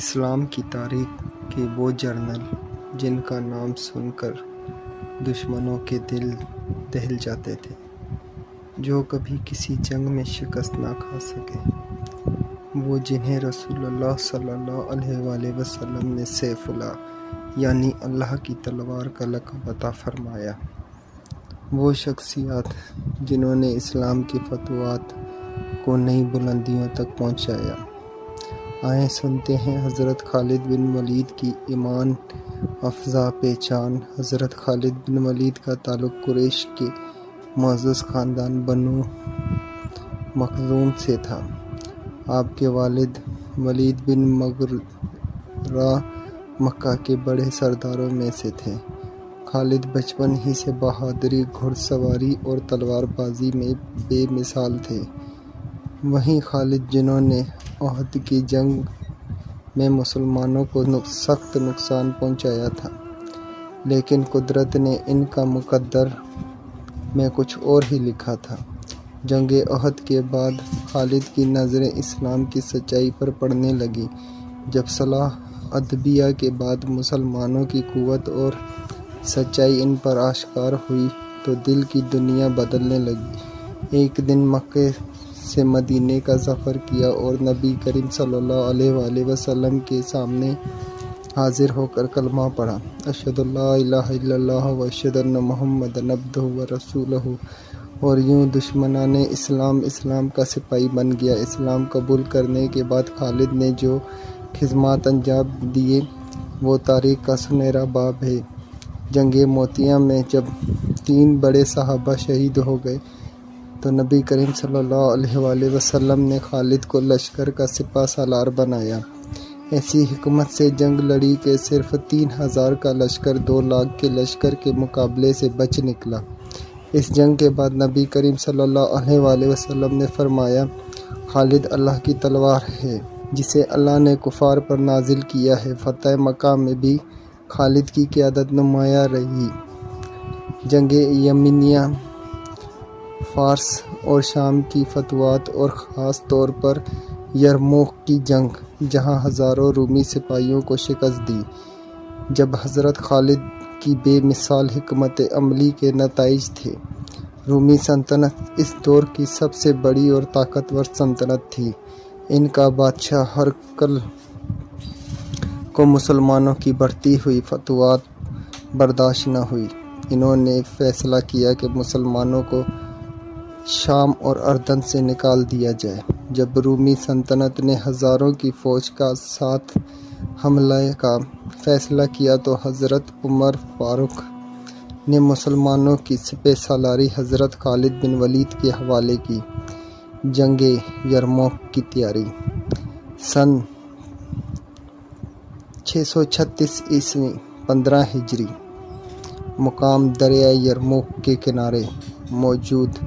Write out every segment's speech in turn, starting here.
اسلام کی تاریخ کے وہ جرنل جن کا نام سن کر دشمنوں کے دل دہل جاتے تھے، جو کبھی کسی جنگ میں شکست نہ کھا سکے، وہ جنہیں رسول اللہ صلی اللہ علیہ وآلہ وسلم نے سیف اللہ یعنی اللہ کی تلوار کا لقب عطا فرمایا، وہ شخصیات جنہوں نے اسلام کی فتوحات کو نئی بلندیوں تک پہنچایا۔ آئیں سنتے ہیں حضرت خالد بن ولید کی ایمان افزا پہچان۔ حضرت خالد بن ولید کا تعلق قریش کے معزز خاندان بنو مخزوم سے تھا۔ آپ کے والد ولید بن مغرہ مکہ کے بڑے سرداروں میں سے تھے۔ خالد بچپن ہی سے بہادری، گھڑ سواری اور تلوار بازی میں بے مثال تھے۔ وہیں خالد جنہوں نے احد کی جنگ میں مسلمانوں کو سخت نقصان پہنچایا تھا، لیکن قدرت نے ان کا مقدر میں کچھ اور ہی لکھا تھا۔ جنگ احد کے بعد خالد کی نظریں اسلام کی سچائی پر پڑنے لگیں۔ جب صلح حدیبیہ کے بعد مسلمانوں کی قوت اور سچائی ان پر آشکار ہوئی تو دل کی دنیا بدلنے لگی۔ ایک دن مکے سے مدینے کا سفر کیا اور نبی کریم صلی اللہ علیہ وآلہ وسلم کے سامنے حاضر ہو کر کلمہ پڑھا، اشہد اللہ الہ الا اللہ و اشہد ان محمدًا عبدہ و رسولہ، اور یوں دشمنان اسلام کا سپاہی بن گیا۔ اسلام قبول کرنے کے بعد خالد نے جو خدمات انجام دیے وہ تاریخ کا سنہرا باب ہے۔ جنگ موتیہ میں جب 3 بڑے صحابہ شہید ہو گئے تو نبی کریم صلی اللہ علیہ وآلہ وسلم نے خالد کو لشکر کا سپہ سالار بنایا۔ ایسی حکمت سے جنگ لڑی کہ صرف 3000 کا لشکر 2 لاکھ کے لشکر کے مقابلے سے بچ نکلا۔ اس جنگ کے بعد نبی کریم صلی اللہ علیہ وآلہ وسلم نے فرمایا، خالد اللہ کی تلوار ہے جسے اللہ نے کفار پر نازل کیا ہے۔ فتح مکہ میں بھی خالد کی قیادت نمایاں رہی۔ جنگ یمنیہ، فارس اور شام کی فتوحات اور خاص طور پر یرموک کی جنگ جہاں ہزاروں رومی سپاہیوں کو شکست دی، جب حضرت خالد کی بے مثال حکمت عملی کے نتائج تھے۔ رومی سلطنت اس دور کی سب سے بڑی اور طاقتور سلطنت تھی۔ ان کا بادشاہ ہرقل کو مسلمانوں کی بڑھتی ہوئی فتوحات برداشت نہ ہوئی۔ انہوں نے فیصلہ کیا کہ مسلمانوں کو شام اور اردن سے نکال دیا جائے۔ جب رومی سلطنت نے ہزاروں کی فوج کا ساتھ حملے کا فیصلہ کیا تو حضرت عمر فاروق نے مسلمانوں کی سپہ سالاری حضرت خالد بن ولید کے حوالے کی۔ جنگ یرموک کی تیاری سن 636 عیسوی 15 ہجری، مقام دریائے یرموک کے کنارے موجود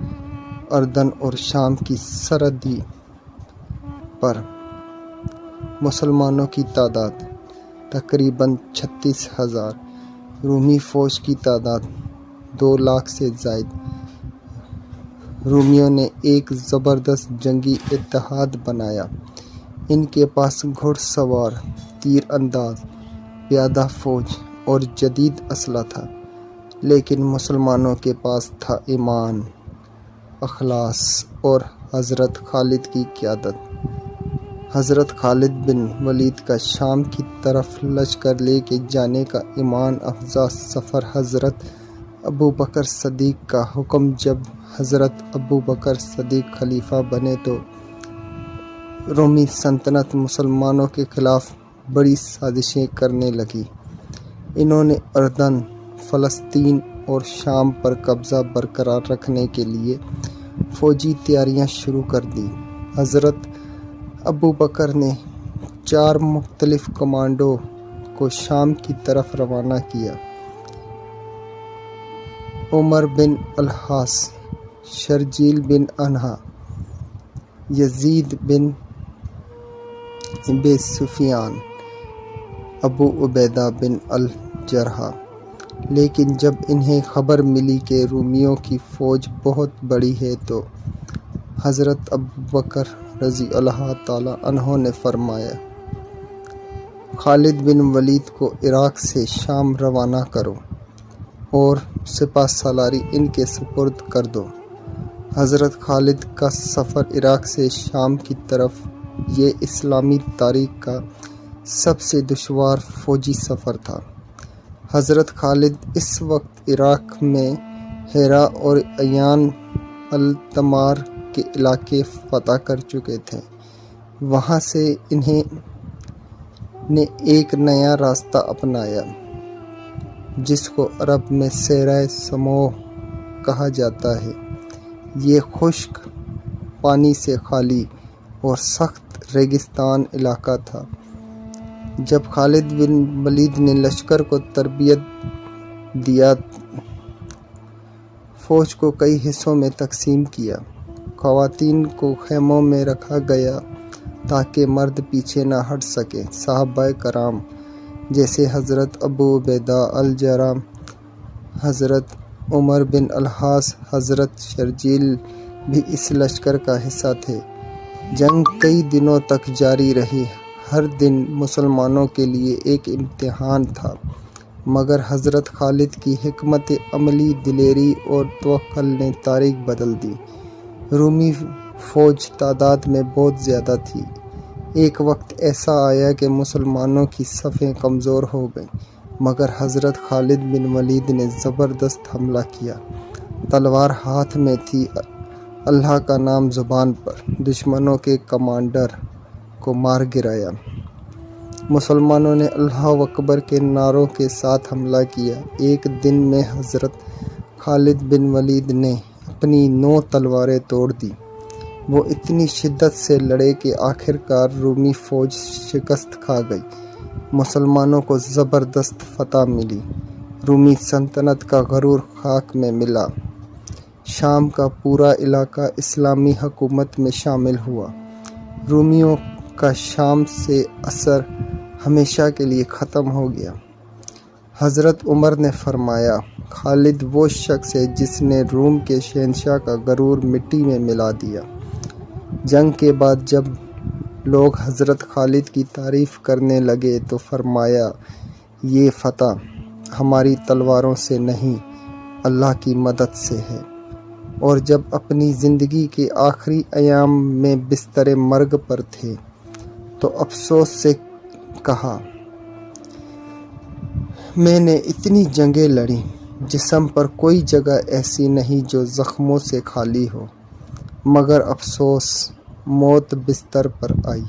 اردن اور شام کی سرحدی پر مسلمانوں کی تعداد تقریباً 36,000، رومی فوج کی تعداد 2 لاکھ سے زائد۔ رومیوں نے ایک زبردست جنگی اتحاد بنایا۔ ان کے پاس گھڑ سوار، تیر انداز، پیادہ فوج اور جدید اسلحہ تھا، لیکن مسلمانوں کے پاس تھا ایمان، اخلاص اور حضرت خالد کی قیادت۔ حضرت خالد بن ولید کا شام کی طرف لشکر لے کے جانے کا ایمان افزا سفر حضرت ابوبکر صدیق کا حکم جب حضرت ابوبکر صدیق خلیفہ بنے تو رومی سلطنت مسلمانوں کے خلاف بڑی سازشیں کرنے لگی۔ انہوں نے اردن، فلسطین اور شام پر قبضہ برقرار رکھنے کے لیے فوجی تیاریاں شروع کر دیں۔ حضرت ابوبکر نے 4 مختلف کمانڈوں کو شام کی طرف روانہ کیا۔ عمر بن العاص، شرجیل بن انہا، یزید بن ابی سفیان، ابو عبیدہ بن الجرح۔ لیکن جب انہیں خبر ملی کہ رومیوں کی فوج بہت بڑی ہے تو حضرت ابوبکر رضی اللہ تعالیٰ عنہ نے فرمایا، خالد بن ولید کو عراق سے شام روانہ کرو اور سپہ سالاری ان کے سپرد کر دو۔ حضرت خالد کا سفر عراق سے شام کی طرف یہ اسلامی تاریخ کا سب سے دشوار فوجی سفر تھا۔ حضرت خالد اس وقت عراق میں ہیرا اور عیان التمار کے علاقے فتح کر چکے تھے۔ وہاں سے انہیں نے ایک نیا راستہ اپنایا جس کو عرب میں صحرا سموع کہا جاتا ہے۔ یہ خشک، پانی سے خالی اور سخت ریگستان علاقہ تھا۔ جب خالد بن ولید نے لشکر کو تربیت دیا، فوج کو کئی حصوں میں تقسیم کیا۔ خواتین کو خیموں میں رکھا گیا تاکہ مرد پیچھے نہ ہٹ سکیں۔ صحابہ کرام جیسے حضرت ابو عبیدہ الجراح، حضرت عمر بن العاص، حضرت شرجیل بھی اس لشکر کا حصہ تھے۔ جنگ کئی دنوں تک جاری رہی۔ ہر دن مسلمانوں کے لیے ایک امتحان تھا، مگر حضرت خالد کی حکمت عملی، دلیری اور توکل نے تاریخ بدل دی۔ رومی فوج تعداد میں بہت زیادہ تھی۔ ایک وقت ایسا آیا کہ مسلمانوں کی صفیں کمزور ہو گئیں، مگر حضرت خالد بن ولید نے زبردست حملہ کیا۔ تلوار ہاتھ میں تھی، اللہ کا نام زبان پر، دشمنوں کے کمانڈر کو مار گرایا۔ مسلمانوں نے اللہ اکبر کے نعروں کے ساتھ حملہ کیا۔ ایک دن میں حضرت خالد بن ولید نے اپنی 9 تلواریں توڑ دی۔ وہ اتنی شدت سے لڑے کہ آخرکار رومی فوج شکست کھا گئی۔ مسلمانوں کو زبردست فتح ملی۔ رومی سلطنت کا غرور خاک میں ملا۔ شام کا پورا علاقہ اسلامی حکومت میں شامل ہوا۔ رومیوں کا شام سے اثر ہمیشہ کے لیے ختم ہو گیا۔ حضرت عمر نے فرمایا، خالد وہ شخص ہے جس نے روم کے شہنشاہ کا غرور مٹی میں ملا دیا۔ جنگ کے بعد جب لوگ حضرت خالد کی تعریف کرنے لگے تو فرمایا، یہ فتح ہماری تلواروں سے نہیں، اللہ کی مدد سے ہے۔ اور جب اپنی زندگی کے آخری ایام میں بستر مرگ پر تھے تو افسوس سے کہا، میں نے اتنی جنگیں لڑیں، جسم پر کوئی جگہ ایسی نہیں جو زخموں سے خالی ہو، مگر افسوس، موت بستر پر آئی۔